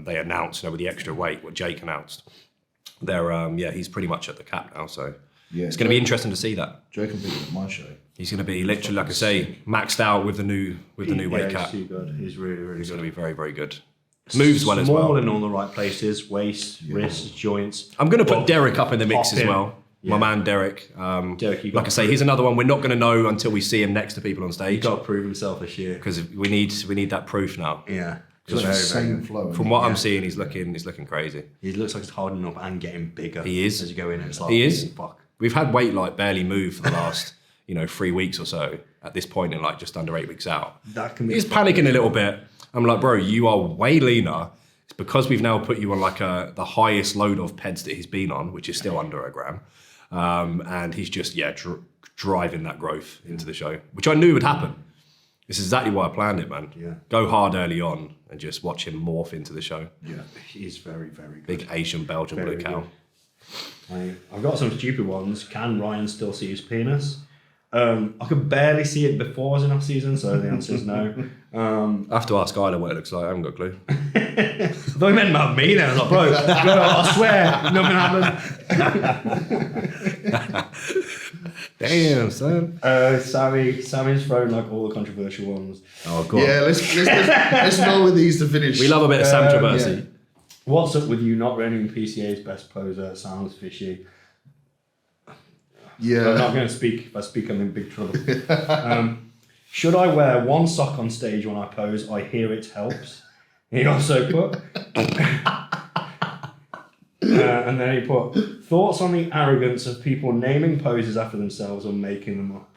they announced, with the extra weight, what Jake announced. They're he's pretty much at the cap now. So it's going to be interesting to see that. Joe competed at my show. He's going to be literally, like I say, maxed out with the new weight cap. He's too good. He's really, really He's good. going to be very, very good. Moves well as well. Small in all the right places, waist, wrists, joints. I'm going to put Derek up in the mix as Pop in. well. Yeah. My man Derek. Derek, you like I got say, he's another one we're not going to know until we see him next to people on He's stage, got to prove himself this year. because we need that proof now. Yeah. Just Very, the very same good. flow. From what I'm seeing, he's looking crazy. He looks like he's hardening up and getting bigger. He is. As you go in, it's like, He is. Fuck. We've had weight like barely move for the last 3 weeks or so. At this point, in like just under 8 weeks out, That can be. he's panicking a little bit. I'm like, bro, you are way leaner. It's because we've now put you on like the highest load of peds that he's been on, which is still under a gram. And he's just, driving that growth into the show, which I knew would happen. This is exactly why I planned it, man. Yeah. Go hard early on and just watch him morph into the show. Yeah. He's very, very good. Big Asian Belgian Very blue cow. I've got some stupid ones. Can Ryan still see his penis? I could barely see it before I was in off season, so the answer is no. I have to ask Isla what it looks like. I haven't got a clue. I thought he meant about me then. I was like, bro, I swear, nothing happened. Damn, son. Sammy's thrown like all the controversial ones. Oh, God. Yeah, let's roll with these to finish. We love a bit of Sam Traversi. yeah. What's up with you not running PCA's best poser? Sounds fishy. Yeah. I'm not going to speak. If I speak, I'm in big trouble. Should I wear one sock on stage when I pose? I hear it helps. He also put, and then he put, thoughts on the arrogance of people naming poses after themselves or making them up.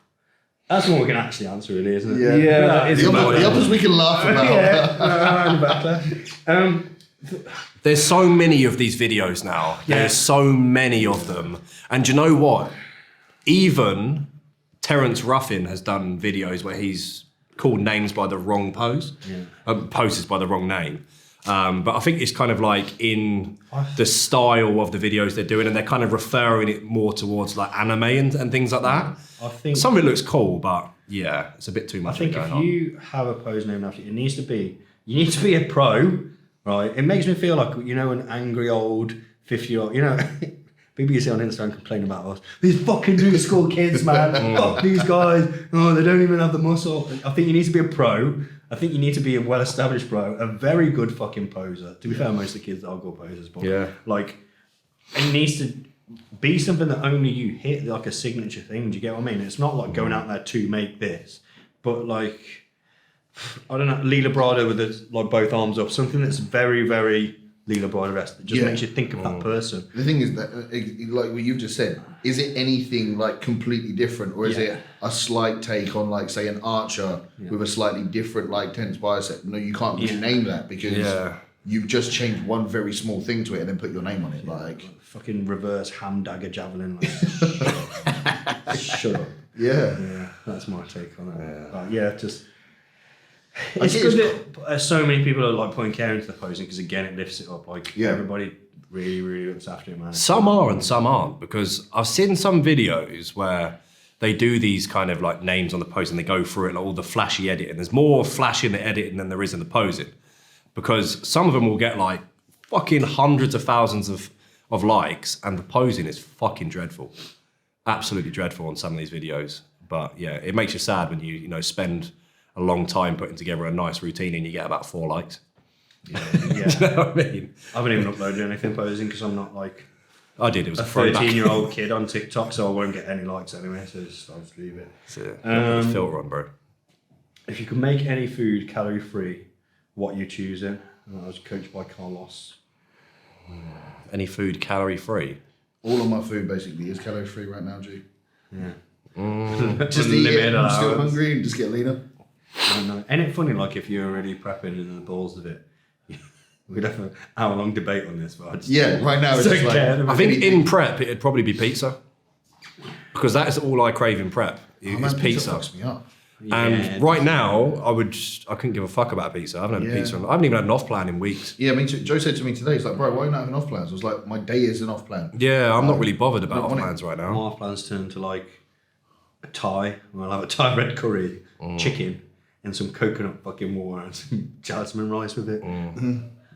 That's one we can actually answer, really, isn't it? Yeah. that is The others we can laugh about. There's so many of these videos now. There's so many of them. And do you know what? Even Terence Ruffin has done videos where he's called names by the wrong pose. Poses by the wrong name. But I think it's kind of like in the style of the videos they're doing, and they're kind of referring it more towards like anime and things like that. I think Some of it looks cool, but yeah, it's a bit too I much. think going if on. you have a pose named after you, it needs to be, you need to be a pro, right? It makes me feel like, an angry old 50-year-old, people you see on Instagram complaining about us. These fucking new school kids, man. Fuck these guys. Oh, they don't even have the muscle. I think you need to be a pro. I think you need to be a well-established pro, a very good fucking poser. To be fair, most of the kids are good posers, but it needs to be something that only you hit, like a signature thing. Do you get what I mean? It's not like going out there to make this, but like, I don't know, Leela Brado with both arms up, something that's very, very Leela Brado-esque that just makes you think of that person. The thing is that, like what you've just said, is it anything like completely different, or is it a slight take on, like, say, an archer with a slightly different, like, tense bicep? No, you can't rename that because you've just changed one very small thing to it and then put your name on it. Like fucking reverse ham dagger javelin. Shut up. Yeah, that's my take on it. Just. I It's think good that so many people are like putting care into the posing because again it lifts it up. Like everybody really, really looks after it, man. Some are and some aren't, because I've seen some videos where they do these kind of like names on the pose and they go through it, like all the flashy editing. There's more flash in the editing than there is in the posing, because some of them will get like fucking hundreds of thousands of of likes, and the posing is fucking dreadful. Absolutely dreadful on some of these videos. But yeah, it makes you sad when you know, spend a long time putting together a nice routine and you get about 4 likes. Yeah. You know what I mean? I haven't even uploaded anything posing because I'm not like I did, it was a a throwback. 13-year-old kid on TikTok, so I won't get any likes anyway, so I'll just leave it. Put the filter on, bro. If you could make any food calorie-free, what you choosing? And I was coached by Carlos. Any food calorie free? All of my food basically is calorie free right now, G. Yeah. Just eat it, Limited I'm still allowance. hungry and just get leaner. I don't know. Ain't it funny, like, if you're already prepping and the balls of it, we'd have an hour-long debate on this, but I just Yeah, right now it's just like... I think in prep, it'd probably be pizza. Because that is all I crave in prep, is pizza. fucks me up. And right now, I couldn't give a fuck about pizza. I haven't had pizza. I haven't even had an off plan in weeks. Yeah, me too. Joe said to me today, he's like, bro, why are you not having off plans? I was like, my day is an off plan. Yeah, I'm not really bothered about off want it. plans right my now. off plans turn to, like, a Thai. We'll have a Thai red curry, chicken, and some coconut fucking water and some jasmine rice with it.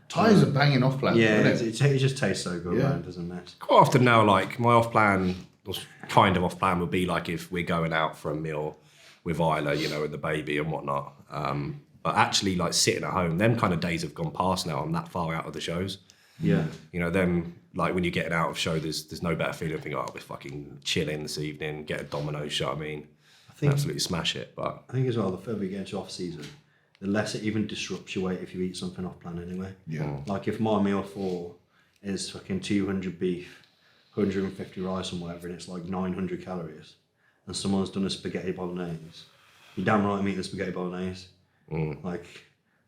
Thai is a banging off plan. Yeah, isn't it just tastes so good, Yeah. man, doesn't it? Quite often now, like, my off plan, or kind of off plan, would be like if we're going out for a meal with Isla, you know, and the baby and whatnot. But actually, like, sitting at home, them kind of days have gone past now. I'm that far out of the shows. Yeah. You know, them, like, when you're getting out of show, there's no better feeling. Think, oh, we're fucking chilling this evening, get a Domino's shot. I mean, think- absolutely smash it. But I think as well, the further you get into off-season, the less it even disrupts your weight if you eat something off-plan anyway. Yeah. Like, if my meal 4 is fucking 200 beef, 150 rice and whatever, and it's like 900 calories, and someone's done a spaghetti bolognese, you're damn right I'm eating the spaghetti bolognese. Like,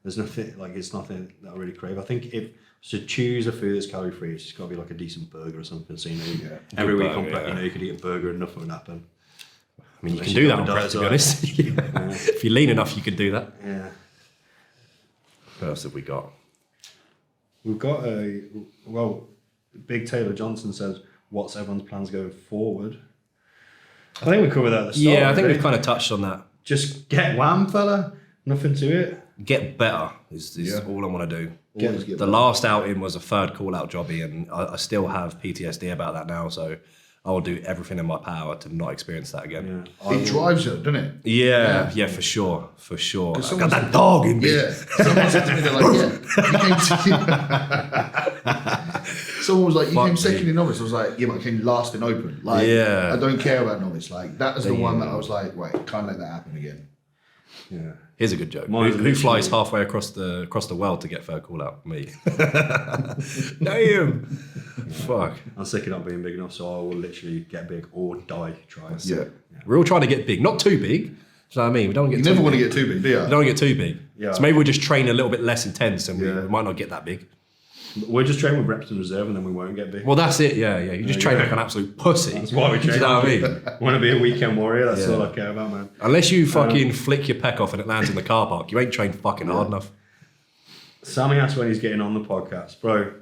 there's nothing, like, it's nothing that I really crave. I think if to choose a food that's calorie free, it's just got to be like a decent burger or something. So, you know, every Good week burger, on prep, yeah. you know, you could eat a burger and nothing would happen. I mean, you Unless can you do go that on on prep, diet to be as well. honest. If you're lean enough, you can do that. Yeah. What else have we got? We've got Big Taylor Johnson says, what's everyone's plans going forward? I think we covered that at the start. Yeah, I think really. we've kind of touched on that. Just get wham, fella. Nothing to it. Get better is all I want to do. Always get The better. last outing was a third call-out jobby, and I still have PTSD about that now, so I will do everything in my power to not experience that again. Yeah. It drives you, doesn't it? Yeah, for sure. I got someone that said- dog in me. Yeah. Someone said to me, they're like, someone was like, you Fuck came me. second in novice. I was like, yeah, but I came last in open. Like, Yeah. I don't care about novice. Like, that is the one that I was like, wait, can't let that happen again. Yeah. Here's a good joke. Mine's Who flies literally- halfway across the world to get third call-out? Me. Damn. Fuck. I'm sick of not being big enough, so I will literally get big or die trying. Yeah. We're all trying to get big, not too big. Do you know what I mean? We don't get You too never big. want to get too big, do you? We don't want to get too big. Yeah. So maybe we'll just train a little bit less intense and Yeah. we might not get that big. We're just training with reps in reserve and then we won't get big. Well, that's it. Yeah. You just train like an absolute pussy. That's why we Do train. you know what I mean? Want to be a weekend warrior? That's Yeah. all I care about, man. Unless you fucking flick your peck off and it lands in the car park, you ain't trained fucking hard enough. Sammy asked when he's getting on the podcast. Bro,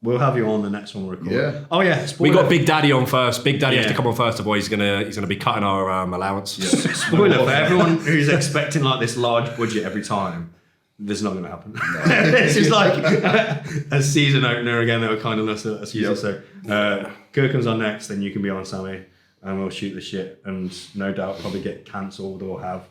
we'll have you on the next one we record. Yeah. Oh, yeah. We Spoiler. got Big Daddy on first. Big Daddy has Yeah. to come on first, boy. He's gonna be cutting our allowance. Spoiler for everyone who's expecting like this large budget every time. This is not going to happen. This is like a season opener again. They were kind of us usual. So Gherkin's on next, then you can be on, Sammy, and we'll shoot the shit. And no doubt probably get cancelled or have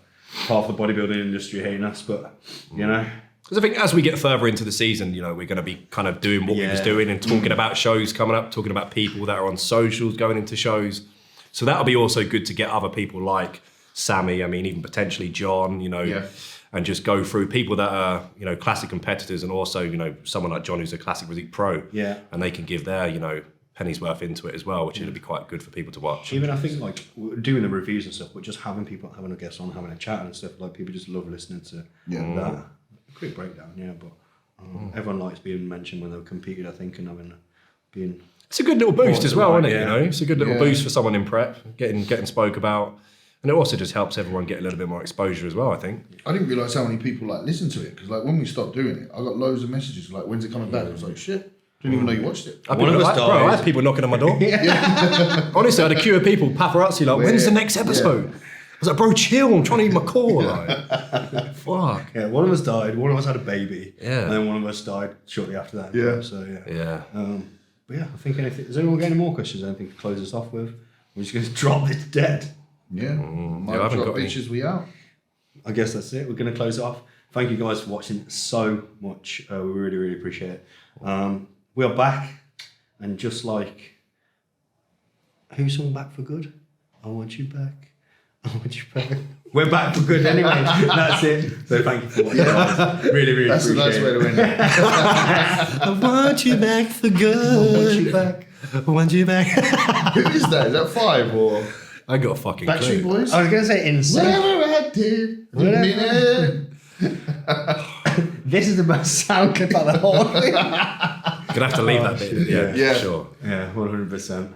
half the bodybuilding industry hating us. But you know, Because I think as we get further into the season, you know, we're going to be kind of doing what we was Yeah. doing and talking about shows coming up, talking about people that are on socials going into shows. So that'll be also good to get other people like Sammy, I mean, even potentially John, you know, Yeah. and just go through people that are, you know, classic competitors and also, you know, someone like John who's a Classic Physique pro. Yeah. And they can give their, you know, pennies worth into it as well, which would be quite good for people to watch. even I think like doing the reviews and stuff, but just having people, having a guest on, having a chat and stuff, like people just love listening to that. Quick breakdown, yeah, but everyone likes being mentioned when they've competed, I think, and having been. It's a good little boost as well, isn't it? Yeah. You know, it's a good little Yeah. boost for someone in prep, getting spoke about. And it also just helps everyone get a little bit more exposure as well, I think. I didn't realise how many people like listen to it because like when we stopped doing it, I got loads of messages like, "When's it coming back?" I was like, "Shit, didn't even know you watched it." I had One people of us like- bro, I died. had people knocking on my door. Honestly, I had a queue of people, paparazzi, like, when's the next episode? I was like, bro, chill, I'm trying to eat my core. Like, fuck. Yeah, one of us died, one of us had a baby, Yeah. and then one of us died shortly after that. Yeah. So, yeah. Yeah. But yeah, I think anything. Does anyone got any more questions? Anything to close us off with? We're just going to drop this dead. Yeah. Might I haven't drop got any. bitches, we out. I guess that's it. We're going to close it off. Thank you guys for watching so much. We really, really appreciate it. We are back, and just like who's on Back for Good? I want you back. I want you back. We're back for good anyway. That's it. So thank you for watching. Guys. Really, really That's a appreciate nice way it. to end it. I want you back for good. I want you back. I want you back. Who is that? Is that 5 or I got a fucking Backstreet clue. Boys? I was going to say insane. Whatever I did, I didn't mean it. This is the best sound clip of the whole thing. Gonna have to leave that bit. Yeah, Yeah. sure. Yeah, 100%.